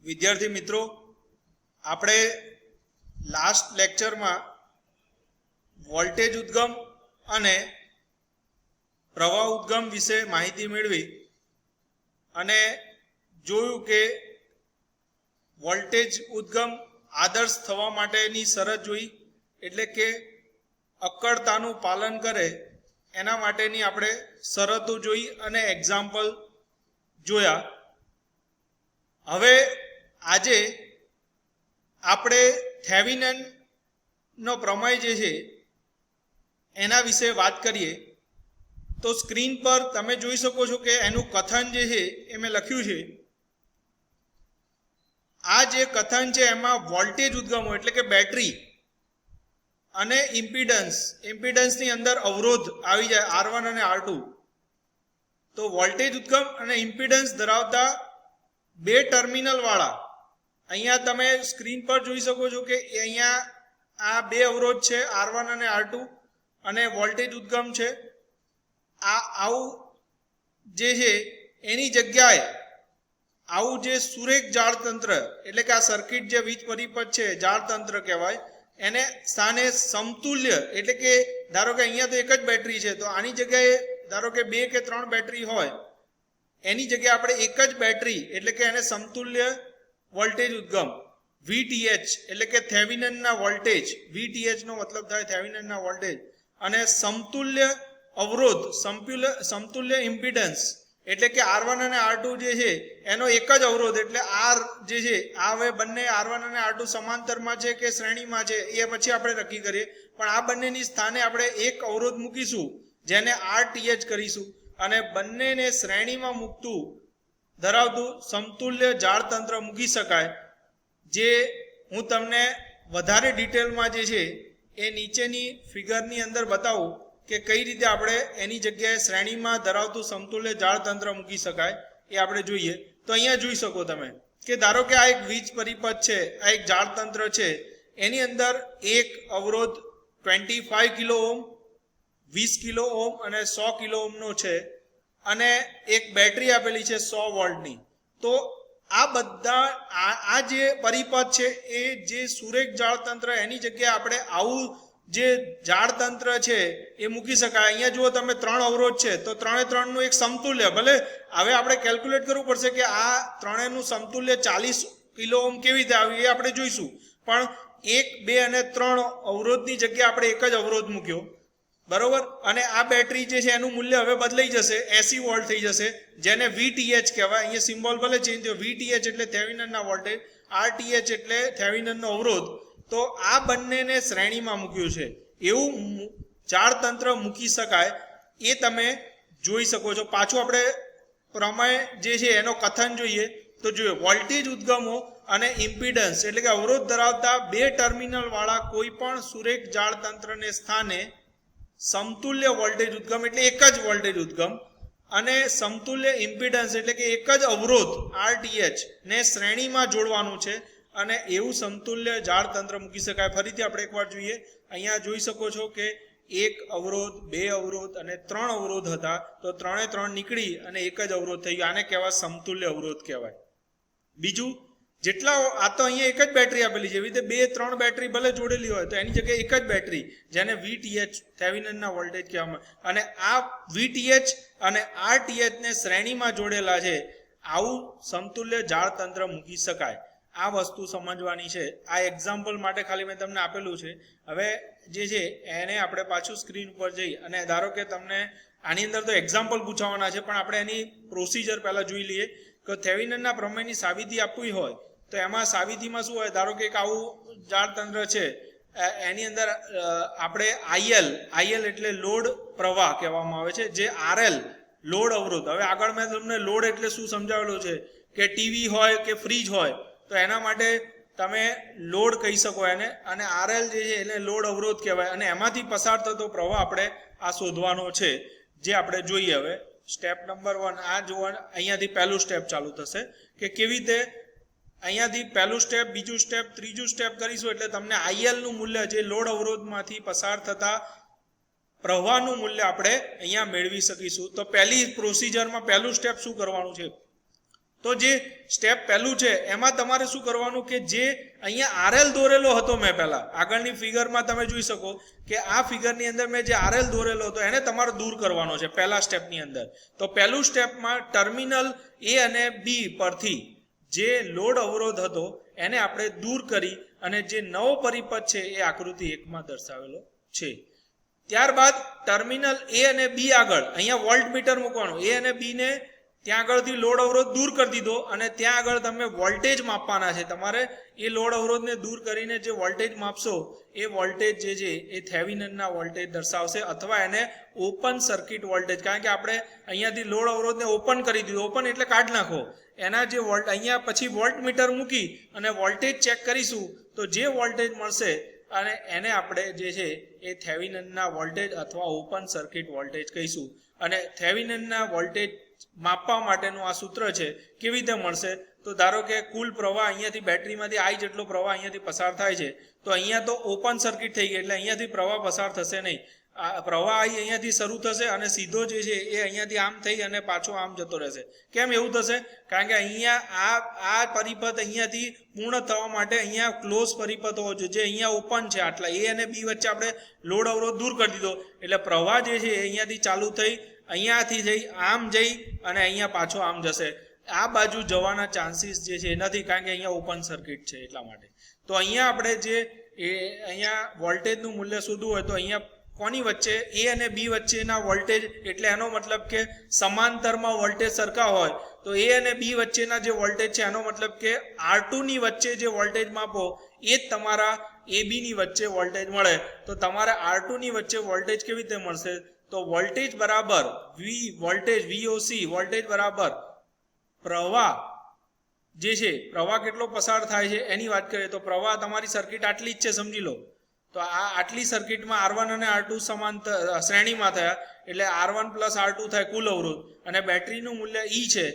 વિદ્યાર્થી મિત્રો, આપણે લાસ્ટ લેક્ચરમાં વોલ્ટેજ ઉદ્ગમ અને પ્રવાહ ઉદ્ગમ વિશે માહિતી મેળવી અને જોયું કે વોલ્ટેજ ઉદ્ગમ આદર્શ થવા માટેની શરત જોઈ, એટલે કે અક્કડતાનું પાલન કરે એના માટેની આપણે શરતો જોઈ અને એક્ઝામ્પલ જોયા. હવે આજે આપણે થેવિનનનો પ્રમેય જે છે એના વિશે વાત કરીએ. તો સ્ક્રીન પર તમે જોઈ શકો છો કે એનું કથન જે છે એ મેં લખ્યું છે. આ જે કથન છે એમાં વોલ્ટેજ ઉદ્ગમો એટલે કે બેટરી અને ઇમ્પિડન્સની અંદર અવરોધ આવી જાય R1 અને R2. તો વોલ્ટેજ ઉદ્ગમ અને ઇમ્પિડન્સ ધરાવતા બે ટર્મિનલ વાળા, અહીંયા તમે સ્ક્રીન પર જોઈ શકો છો કે અહીંયા આ બે અવરોધ છે R1 અને R2 અને વોલ્ટેજ ઉદ્ગમ છે. આવું જે છે એની જગ્યાએ આવું જે સુરેખ જાળતંત્ર એટલે કે આ સર્કિટ જે વીજ પરિપથ છે જાળતંત્ર કહેવાય, એને સ્થાને સમતુલ્ય એટલે કે ધારો કે અહીંયા તો એક જ બેટરી છે, તો આની જગ્યાએ ધારો કે 2 કે 3 બેટરી હોય, એની જગ્યાએ આપણે એક જ બેટરી એટલે કે એને સમતુલ્ય વોલ્ટેજ ઉદ્ગમ VTH એટલે કે થેવિનનના વોલ્ટેજ, VTH નો મતલબ થાય થેવિનનના વોલ્ટેજ, અને સમતુલ્ય અવરોધ સમતુલ્ય ઇમ્પિડન્સ એટલે કે R1 અને R2 જે છે એનો એક જ અવરોધ એટલે R જે છે આ હવે બંને R1 અને R2 સમાંતરમાં છે કે શ્રેણીમાં છે એ પછી આપણે નક્કી કરીએ, પણ આ બંનેની સ્થાને આપણે એક અવરોધ મૂકીશું જેને RTH કરીશું અને બંનેને શ્રેણીમાં મૂકતું ધરાવતું સમતુલ્ય જાળતંત્ર મૂકી શકાય. જે હું તમને વધારે ડિટેલમાં જે છે એ નીચેની ફિગરની અંદર બતાવું કે કઈ રીતે આપણે એની જગ્યાએ શ્રેણીમાં ધરાવતું સમતુલ્ય જાળતંત્ર મૂકી શકાય એ આપણે જોઈએ. તો અહીંયા જોઈ શકો તમે કે ધારો કે આ એક વીજ પરિપથ છે, આ એક જાળતંત્ર છે, એની અંદર એક અવરોધ 25 કિલો ઓહ્મ, 20 કિલો ઓહ્મ અને 100 કિલો ઓહ્મનો છે અને એક બેટરી આપેલી છે 100 વોલ્ટની. તો આ બધા આ જે પરિપથ છે એ જે સુરેખ જાળતંત્ર એની જગ્યાએ આપણે આવું જે જાળતંત્ર છે એ મૂકી શકાય. અહીંયા જુઓ તમે 3 અવરોધ છે તો 3 નું એક સમતુલ્ય, ભલે હવે આપણે કેલ્ક્યુલેટ કરવું પડશે કે આ ત્રણેયનું સમતુલ્ય 40 કિલો ઓહ્મ કેવી રીતે આવ્યું એ આપણે જોઈશું, પણ 1, 2 અને 3 અવરોધની જગ્યાએ આપણે એક જ અવરોધ મૂક્યો, બરોબર. અને આ બેટરી જે છે એનું મૂલ્ય હવે બદલાઈ જશે, 80 વોલ્ટ થઈ જશે, જેને VTH કહેવાય. અહીંયા સિમ્બોલ ભલે ચેન્જ થયો, VTH એટલે થેવિનનના વોલ્ટેજ, RTH એટલે થેવિનનનો અવરોધ. તો આ બંનેને શ્રેણીમાં મૂક્યું છે, એવું જાળતંત્ર મૂકી શકાય એ તમે જોઈ શકો છો. પાછું આપણે પ્રમેય જે છે એનો કથન જોઈએ તો જોઈએ, વોલ્ટેજ ઉદ્ગમો અને ઇમ્પિડન્સ એટલે કે અવરોધ ધરાવતા બે ટર્મિનલ વાળા કોઈ પણ સુરેખ જાળતંત્રને સ્થાને સમતુલ્ય વોલ્ટેજ ઉદ્ગમ એટલે એક જ વોલ્ટેજ ઉદ્ગમ અને સમતુલ્ય ઇમ્પિડન્સ એટલે કે એક જ અવરોધ RTH ને શ્રેણીમાં જોડવાનું છે અને એવું સમતુલ્ય જાળતંત્ર મૂકી શકાય. ફરીથી આપણે એકવાર જોઈએ, અહીંયા જોઈ શકો છો કે એક અવરોધ, 2 અવરોધ અને 3 અવરોધ હતા, તો 3 નીકળી અને એક જ અવરોધ થઈ ગયો. આને કહેવાય સમતુલ્ય અવરોધ કહેવાય. બીજું, જેટલા આ તો અહીંયા એક જ બેટરી આપેલી છે, એવી રીતે 2-3 બેટરી ભલે જોડેલી હોય તો એની જગ્યાએ એક જ બેટરી જેને VTH થેવિનનના વોલ્ટેજ કહેવામાં, અને આ VTH અને RTH ને શ્રેણીમાં જોડેલા છે, આવું સમતુલ્ય જાળતંત્ર મૂકી શકાય. આ વસ્તુ સમજવાની છે. આ એક્ઝામ્પલ માટે ખાલી મેં તમને આપેલું છે. હવે જે છે એને આપણે પાછું સ્ક્રીન ઉપર જઈ અને ધારો કે તમને આની અંદર તો એક્ઝામ્પલ પૂછાવાના છે, પણ આપણે એની પ્રોસિજર પહેલાં જોઈ લઈએ કે થેવિનનના પ્રમેયની સાબિતી આપવી હોય તો એમાં સાબિતીમાં શું હોય, ધારો કે એક આવું જાળતંત્ર છે, એની અંદર આપણે IL એટલે લોડ પ્રવાહ કહેવામાં આવે છે, જે RL લોડ અવરોધ. હવે આગળ મેં તમને લોડ એટલે શું સમજાવેલું છે કે ટીવી હોય કે ફ્રીજ હોય તો એના માટે તમે લોડ કહી શકો એને, અને RL જે છે એને લોડ અવરોધ કહેવાય અને એમાંથી પસાર થતો પ્રવાહ આપણે આ શોધવાનો છે, જે આપણે જોઈએ. હવે સ્ટેપ નંબર 1 આ જોવાનું, અહીંયાથી પહેલું સ્ટેપ ચાલુ થશે કે કેવી રીતે અહીંયાથી પહેલું સ્ટેપ, બીજું સ્ટેપ, ત્રીજું સ્ટેપ કરીશું એટલે તમને IL નું મૂલ્ય જે લોડ અવરોધમાંથી પસાર થતા પ્રવાહનું મૂલ્ય આપણે અહીંયા મેળવી શકીશું. તો પહેલી પ્રોસિજરમાં પહેલું સ્ટેપ શું કરવાનું છે, તો જે સ્ટેપ પહેલું છે એમાં તમારે શું કરવાનું કે જે અહીંયા આરએલ દોરેલો હતો મેં પહેલા આગળની ફિગરમાં તમે જોઈ શકો કે આ ફિગરની અંદર મેં જે આરએલ દોરેલો હતો એને તમારે દૂર કરવાનો છે પહેલા સ્ટેપની અંદર. તો પહેલું સ્ટેપમાં ટર્મિનલ એ અને બી પરથી જે લોડ અવરોધ હતો એને આપણે દૂર કરી અને જે નવો પરિપથ છે એ આકૃતિ 1માં દર્શાવેલો છે. ત્યારબાદ ટર્મિનલ એ અને બી આગળ અહીંયા વોલ્ટ મીટર મૂકવાનું, એ અને બી ને ત્યાં આગળથી લોડ અવરોધ દૂર કરી દીધો અને ત્યાં આગળ તમે વોલ્ટેજ માપવાના છે. તમારે એ લોડ અવરોધને દૂર કરીને જે વોલ્ટેજ માપશો એ વોલ્ટેજ જે છે એ થેવેનિનના વોલ્ટેજ દર્શાવશે અથવા એને ઓપન સર્કિટ વોલ્ટેજ, કારણ કે આપણે અહીંયાથી લોડ અવરોધને ઓપન કરી દીધો. ઓપન એટલે કાઢી નાખો. એના જે વોલ્ટ અહીંયા પછી વોલ્ટ મીટર મૂકી અને વોલ્ટેજ ચેક કરીશું તો જે વોલ્ટેજ મળશે અને એને આપણે જે છે એ થેવેનિનના વોલ્ટેજ અથવા ઓપન સર્કિટ વોલ્ટેજ કહીશું. અને થેવેનિનના વોલ્ટેજ માપવા માટેનું આ સૂત્ર છે. કેવી રીતે મળશે? તો ધારો કે કુલ પ્રવાહ અહીંયાથી બેટરીમાંથી I જેટલો પ્રવાહ અહીંયાથી પસાર થાય છે, તો અહીંયા તો ઓપન સર્કિટ થઈ ગઈ એટલે અહીંયાથી પ્રવાહ પસાર થશે નહીં. આ પ્રવાહ અહીંયાથી શરૂ થશે અને સીધો જે છે એ અહીંયાથી આમ થઈ અને પાછો આમ જતો રહેશે. કેમ એવું થશે? કારણ કે અહીંયા આ પરિપથ અહીંયાથી પૂર્ણ થવા માટે અહીંયા ક્લોઝ પરિપથ હોવો જોઈએ, જે અહીંયા ઓપન છે. આટલા એ અને બી વચ્ચે આપણે લોડ અવરોધ દૂર કરી દીધો એટલે પ્રવાહ જે છે એ અહીંયાથી ચાલુ થઈ અહીંયાથી જઈ આમ જઈ અને અહીંયા પાછો આમ જશે. આ બાજુ જવાના ચાન્સીસ જે છે એ નથી, કારણ કે અહીંયા ઓપન સર્કિટ છે એટલા માટે. તો અહીંયા આપણે જે અહીંયા વોલ્ટેજનું મૂલ્ય શોધવું હોય તો અહીંયા કોની વચ્ચે? એ અને બી વચ્ચેના વોલ્ટેજ, એટલે એનો મતલબ કે સમાંતરમાં વોલ્ટેજ સરખા હોય તો એ અને બી વચ્ચેના જે વોલ્ટેજ છે એનો મતલબ કે R2 ની વચ્ચે જે વોલ્ટેજ માપો એ જ તમારા AB ની વચ્ચે વોલ્ટેજ મળે. તો તમારે R2 ની વચ્ચે વોલ્ટેજ કેવી રીતે મળશે? તો વોલ્ટેજ બરાબર વોલ્ટેજ VOC, વોલ્ટેજ બરાબર પ્રવાહ જે છે, પ્રવાહ કેટલો પસાર થાય છે એની વાત કરીએ તો પ્રવાહ તમારી સર્કિટ આટલી જ છે સમજી લો. તો આ આટલી સર્કિટમાં R1 અને R2 સમાંતર શ્રેણીમાં થયા એટલે R1 પ્લસ R2 થાય કુલ અવરોધ અને બેટરીનું મૂલ્ય E છે.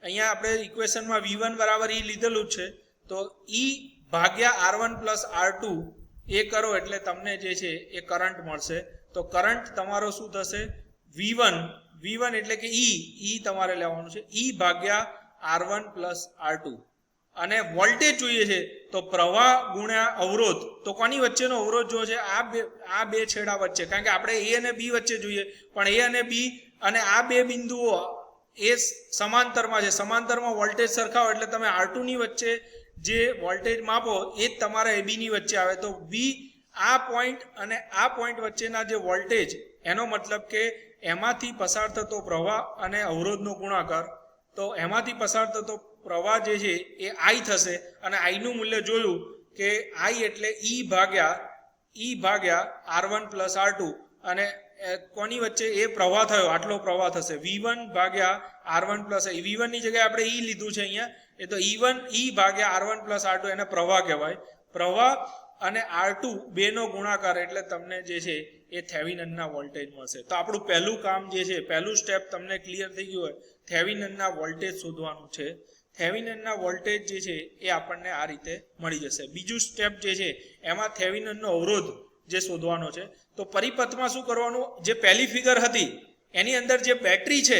અહીંયા આપણે ઇક્વેશનમાં V1 બરાબર E લીધેલું જ છે. તો E ભાગ્યા R1 પ્લસ R2 એ કરો એટલે તમને જે છે એ કરંટ મળશે. તો કરંટ તમારો શું થશે? V1 એટલે કે E તમારે લેવાનું છે E ભાગ્યા R1 પ્લસ R2. અને વોલ્ટેજ જોઈએ છે તો પ્રવાહ ગુણ્યા અવરોધ. તો કોની વચ્ચેનો અવરોધ જો છે? આ બે છેડા વચ્ચે, કારણ કે આપણે એ અને બી વચ્ચે જોઈએ પણ એ અને બી અને આ બે બિંદુઓ એ સમાંતરમાં છે. સમાંતરમાં વોલ્ટેજ સરખાવો એટલે તમે R2 ની વચ્ચે જે વોલ્ટેજ માપો એ જ તમારા AB ની વચ્ચે આવે. તો V આ પોઈન્ટ અને આ પોઈન્ટ વચ્ચેના જે વોલ્ટેજ એનો મતલબ કે એમાંથી પસાર થતો પ્રવાહ અને અવરોધનો ગુણાકાર. તો એમાંથી પસાર થતો પ્રવાહ જે છે એ I થશે અને I નું મૂલ્ય જોયું કે I એટલે E ભાગ્યા R1 પ્લસ R2 અને કોની વચ્ચે એ પ્રવાહ થયો આટલો પ્રવાહ થશે V1 ભાગ્યા R1 પ્લસ V1 ની જગ્યાએ આપણે E લીધું છે અહીંયા, એ તો E ભાગ્યા R1 પ્લસ R2 એને પ્રવાહ કહેવાય. પ્રવાહ અને R2 બેનો ગુણાકાર એટલે તમને જે છે એ થેવેનિનના વોલ્ટેજ મળશે. તો આપણું પહેલું કામ જે છે, પહેલું સ્ટેપ તમને ક્લિયર થઈ ગયું હોય, થેવેનિનના વોલ્ટેજ શોધવાનું છે. થેવેનિનના વોલ્ટેજ જે છે એ આપણને આ રીતે મળી જશે. બીજું સ્ટેપ જે છે એમાં થેવેનિનનો અવરોધ જે શોધવાનો છે. તો પરિપથમાં શું કરવાનું? જે પહેલી ફિગર હતી એની અંદર જે બેટરી છે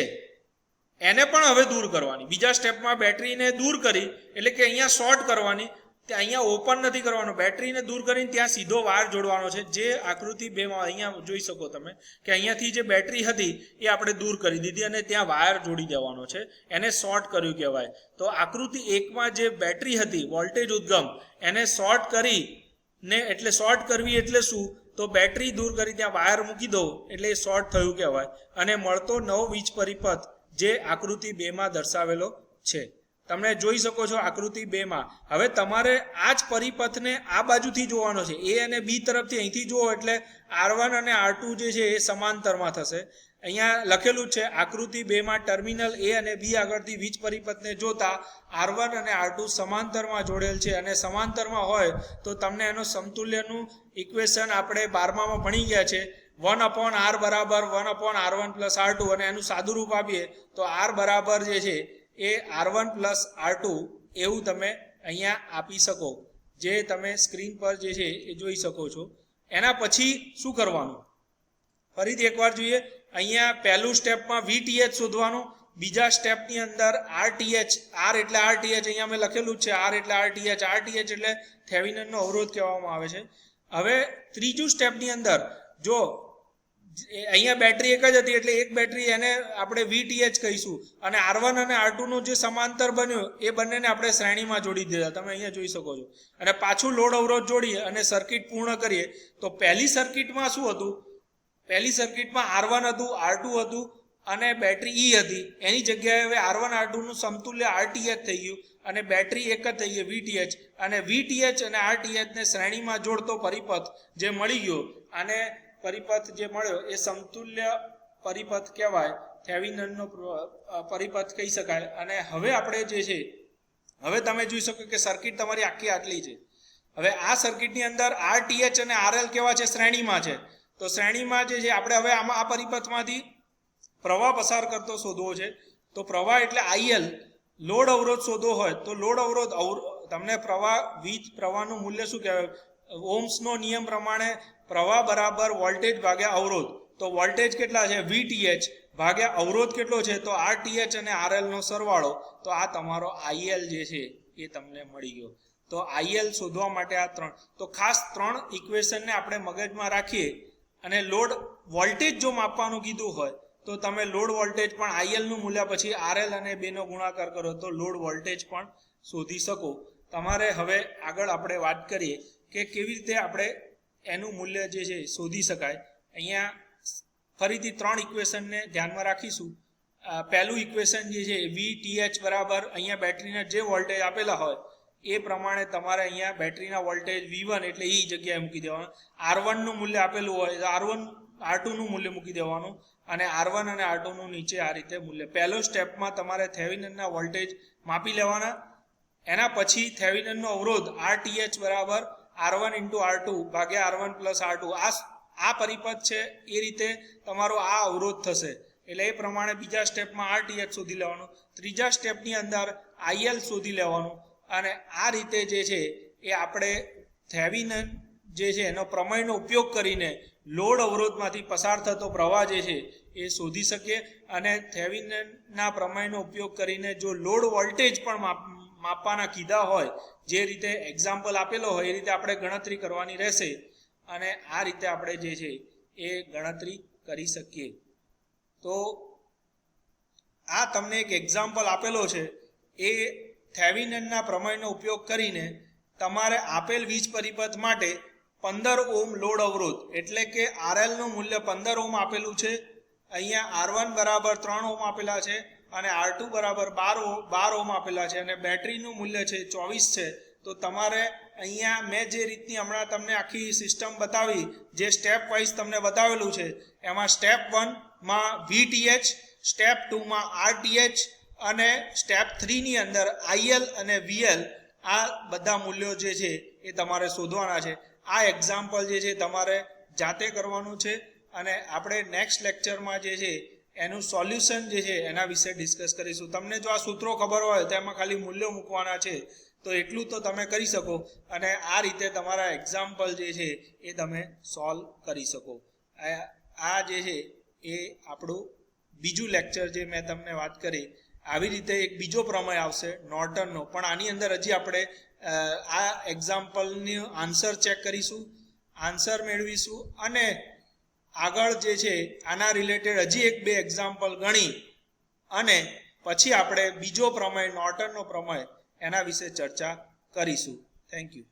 એને પણ હવે દૂર કરવાની. બીજા સ્ટેપમાં બેટરીને દૂર કરી એટલે કે અહીંયા શોર્ટ કરવાની, ત્યાં અહીંયા ઓપન નથી કરવાનું. બેટરીને દૂર કરીને ત્યાં સીધો વાયર જોડવાનો છે. જે આકૃતિ 2માં અહીંયા જોઈ શકો તમે કે અહીંયાથી જે બેટરી હતી એ આપણે દૂર કરી દીધી અને ત્યાં વાયર જોડી દેવાનો છે. એને શોર્ટ કર્યું કહેવાય. તો આકૃતિ 1માં જે બેટરી હતી વોલ્ટેજ ઉદ્ગમ એને શોર્ટ કરીને, એટલે શોર્ટ કરવી એટલે શું? તો બેટરી દૂર કરી ત્યાં વાયર મૂકી દો એટલે એ શોર્ટ થયું કહેવાય. અને મળતો નવો વીજ પરિપથ જે આકૃતિ 2માં દર્શાવેલો છે. તમે જોઈ શકો છો આકૃતિ 2માં. હવે તમારે આ જ પરિપથને આ બાજુથી જોવાનો છે. એ અને બી તરફથી અહીંથી જુઓ એટલે R1 અને R2 જે છે એ સમાંતરમાં થશે. અહીંયા લખેલું છે આકૃતિ 2માં ટર્મિનલ એ અને બી આગળથી વીજ પરિપથને જોતા R1 અને R2 સમાંતરમાં જોડેલ છે અને સમાંતરમાં હોય તો તમને એનો સમતુલ્યનું ઇક્વેશન આપણે 12માં ભણી ગયા છે. 1/R બરાબર 1/R1 પ્લસ R2 અને એનું સાદું રૂપ આપીએ તો R બરાબર જે છે એ R1 પ્લસ R2 એવું તમે અહીંયા આપી શકો, જે તમે સ્ક્રીન પર જે છે એ જોઈ શકો છો. એના પછી શું કરવાનું ફરીથી એકવાર જોઈએ. અહીંયા પહેલું સ્ટેપમાં VTH શોધવાનું. બીજા સ્ટેપની અંદર આરટીએચ, આર એટલે આરટીએચ અહીંયા મેં લખેલું જ છે, આર એટલે આરટીએચ, આરટીએચ એટલે થેવિનનનો અવરોધ કહેવામાં આવે છે. હવે ત્રીજું સ્ટેપની અંદર જો અહીંયા બેટરી એક જ હતી એટલે એક બેટરી એને આપણે VTH કહીશું અને R1 અને R2 નું જે સમાંતર બન્યું એ બંનેને આપણે શ્રેણીમાં જોડી દીધા, તમે અહીંયા જોઈ શકો છો. અને પાછું લોડ અવરોધ જોડીએ અને સર્કિટ પૂર્ણ કરીએ તો પહેલી સર્કિટમાં શું હતું, પહેલી સર્કિટમાં R1 હતું, R2 હતું અને બેટરી E હતી. એની જગ્યાએ હવે R1 R2 નું સમતુલ્ય RTH થઈ ગયું અને બેટરી એક જ થઈ ગઈ VTH. અને VTH અને RTH ને શ્રેણીમાં જોડતો પરિપથ જે મળી ગયો અને પરિપથ જે મળ્યો એ સમતુલ્ય પરિપથ કહેવાય, થેવિનનનો પરિપથ કહી શકાય. અને હવે આપણે જે છે, હવે તમે જોઈ શકો કે સર્કિટ તમારી આખી આટલી છે. હવે આ સર્કિટની અંદર RTH અને RL કેવા છે, શ્રેણીમાં છે. તો શ્રેણીમાં જે છે આપણે હવે આમાં આ પરિપથમાંથી પ્રવાહ પસાર કરતો શોધવો છે. તો પ્રવાહ એટલે IL, લોડ અવરોધ શોધવો હોય તો લોડ અવરોધ તમને પ્રવાહ, વીજ પ્રવાહનું મૂલ્ય શું કહેવાય, ઓહ્મ્સનો નિયમ પ્રમાણે પ્રવાહ બરાબર વોલ્ટેજ ભાગ્યા અવરોધ. તો વોલ્ટેજ કેટલા છે, VTH ભાગ્યા અવરોધ કેટલો છે, તો RTH અને RL નો સરવાળો. તો આ તમારો IL જે છે એ તમને મળી ગયો. તો IL શોધવા માટે આ ત્રણ, તો ખાસ ત્રણ ઇક્વેશનને આપણે મગજમાં રાખીએ અને લોડ વોલ્ટેજ જો માપવાનું કીધું હોય તો તમે લોડ વોલ્ટેજ પણ IL નું મૂલ્ય પછી RL અને બેનો ગુણાકાર કરો તો લોડ વોલ્ટેજ પણ શોધી શકો. તમારે હવે આગળ આપણે વાત કરીએ કે કેવી રીતે આપણે એનું મૂલ્ય જે છે શોધી શકાય. અહીંયા ફરીથી ત્રણ ઇક્વેશનને ધ્યાનમાં રાખીશું. પહેલું ઇક્વેશન જે છે VTH બરાબર અહીંયા બેટરીના જે વોલ્ટેજ આપેલા હોય એ પ્રમાણે તમારે અહીંયા બેટરીના વોલ્ટેજ V1 એટલે એ જગ્યાએ મૂકી દેવાનું. R1 નું મૂલ્ય આપેલું હોય તો R1 R2 નું મૂલ્ય મૂકી દેવાનું અને R1 અને R2 નું નીચે આ રીતે મૂલ્ય. પહેલો સ્ટેપમાં તમારે થેવિનનના વોલ્ટેજ માપી લેવાના. એના પછી થેવિનનનો અવરોધ RTH બરાબર R1 into R2 ભાગ્યા R1 plus R2, આ પરિપથ છે એ રીતે તમારો આ અવરોધ થશે. એટલે એ પ્રમાણે બીજા સ્ટેપમાં RTH શોધી લેવાનું, ત્રીજા સ્ટેપની અંદર IL શોધી લેવાનું. અને આ રીતે જે છે એ આપણે થેવિનન જે છે એનો પ્રમેયનો ઉપયોગ કરીને લોડ અવરોધમાંથી પસાર થતો પ્રવાહ જે છે એ શોધી શકીએ. અને થેવિનનના પ્રમેયનો ઉપયોગ કરીને જો લોડ વોલ્ટેજ પણ માપવાના કીધા હોય, જે રીતે એક્ઝામ્પલ આપેલો હોય એ રીતે આપણે ગણતરી કરવાની રહેશે અને આ રીતે આપણે જે છે એ ગણતરી કરી શકીએ. તો આ તમને એક એક્ઝામ્પલ આપેલો છે. એ થેવિનનના પ્રમેયનો ઉપયોગ કરીને તમારે આપેલ વીજ પરિપથ માટે 15 ઓહ્મ લોડ અવરોધ એટલે કે RL નું મૂલ્ય 15 ઓહ્મ આપેલું છે. અહીંયા R1 બરાબર 3 ઓહ્મ આપેલા છે અને R2 બરાબર 12 ઓહ્મ આપેલા છે અને બેટરીનું મૂલ્ય છે 24 છે. તો તમારે અહીંયા મેં જે રીતની હમણાં તમને આખી સિસ્ટમ બતાવી, જે સ્ટેપ વાઇઝ તમને બતાવેલું છે, એમાં સ્ટેપ 1માં VTH, સ્ટેપ 2માં RTH અને સ્ટેપ 3ની અંદર IL અને VL, આ બધા મૂલ્યો જે છે એ તમારે શોધવાના છે. આ એક્ઝામ્પલ જે છે તમારે જાતે કરવાનું છે અને આપણે નેક્સ્ટ લેક્ચરમાં જે છે એનું સોલ્યુશન જે છે એના વિશે ડિસ્કસ કરીશું. તમને જો આ સૂત્રો ખબર હોય તો એમાં ખાલી મૂલ્યો મૂકવાના છે તો એટલું તો તમે કરી શકો અને આ રીતે તમારા એક્ઝામ્પલ જે છે એ તમે સોલ્વ કરી શકો. આ જે છે એ આપણું બીજું લેક્ચર જે મેં તમને વાત કરી. આવી રીતે એક બીજો પ્રમેય આવશે નોર્ટનનો, પણ આની અંદર હજી આપણે આ એક્ઝામ્પલની આન્સર ચેક કરીશું, આન્સર મેળવીશું અને આગળ જે છે આના રિલેટેડ હજી 1-2 એક્ઝામ્પલ ગણી અને પછી આપણે બીજો પ્રમેય નોર્ટનનો પ્રમેય એના વિશે ચર્ચા કરીશું. Thank you.